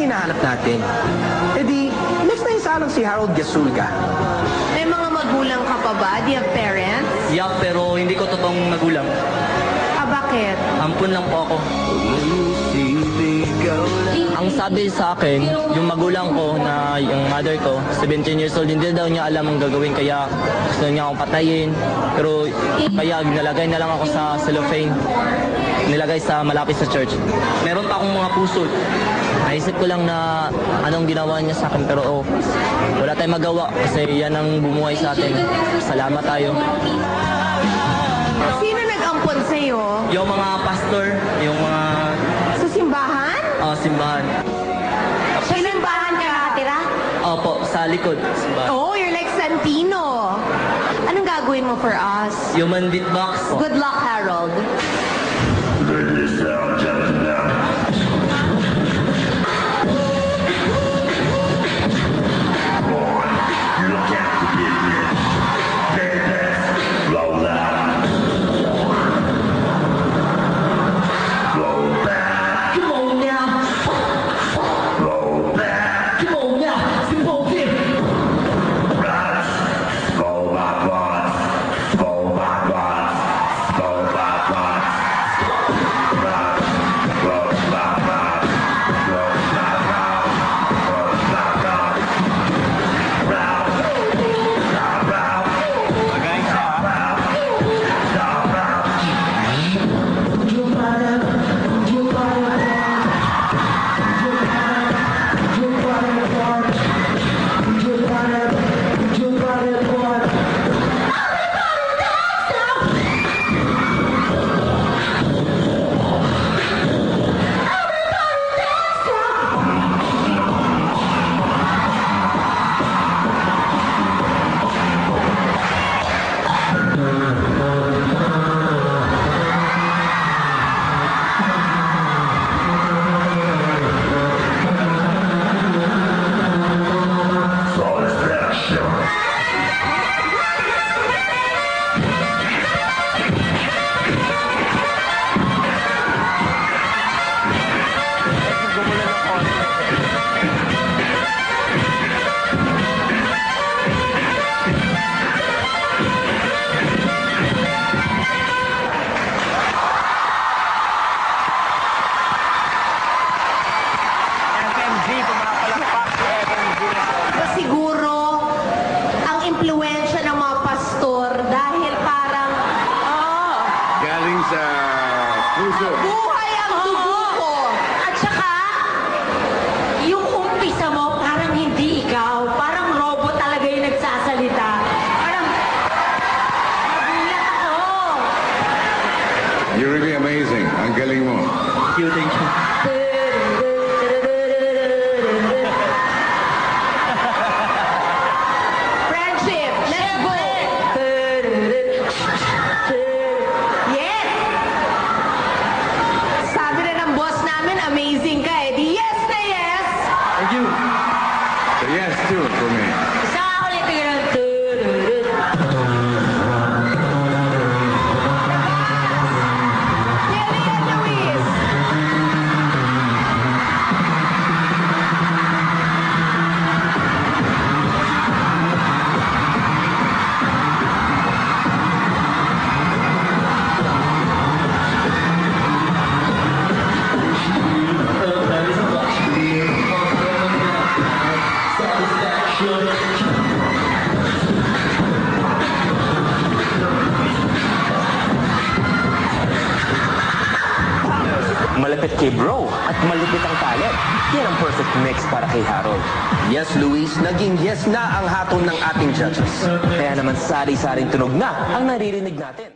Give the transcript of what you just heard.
hinahanap natin. E di, next na isalang si Harold Gasulga. May mga magulang ka pa ba? Do you have parents? Yeah, pero hindi ko totoong magulang. Bakit? Ampun lang po ako. Ang sabi sa akin, yung magulang ko na yung mother ko, 17 years old, hindi daw niya alam ang gagawin kaya gusto niya akong patayin. Pero kaya nilagay na lang ako sa cellophane, nilagay sa malapit sa church. Meron pa akong mga puso. Naisip ko lang na anong ginawa niya sa akin pero wala tayong magawa kasi yan ang bumuhay sa atin. Salamat tayo. Sino nag-ampon sa'yo? Yung mga pastor, yung mga Sa simbahan? simbahan. Sa simbahan ka nakatira? Opo, sa likod. Simbahan. Oh, you're like Santino. Anong gagawin mo for us? Human beatbox. Good luck, Harold. Siguro, ang impluensya ng mga pastor dahil parang, Galing sa puso. buhay ang dugo ko. At saka, yung umpisa mo, parang hindi ikaw. Parang robot talaga yung nagsasalita. Parang, nagulat ako. You're really amazing. Ang galing mo. Thank you, thank you. Friendship, let's go. Yes! Sabi na ng boss namin, amazing ka eh. Di yes na yes! Thank you. So yes, too, for me. Isa ka ulit yung Lilian Luis! Malapit kay bro at malupit ang talent. Yan ang perfect mix para kay Harold. Yes, Luis, naging yes na ang hatol ng ating judges. Kaya naman sari-saring tunog na ang naririnig natin.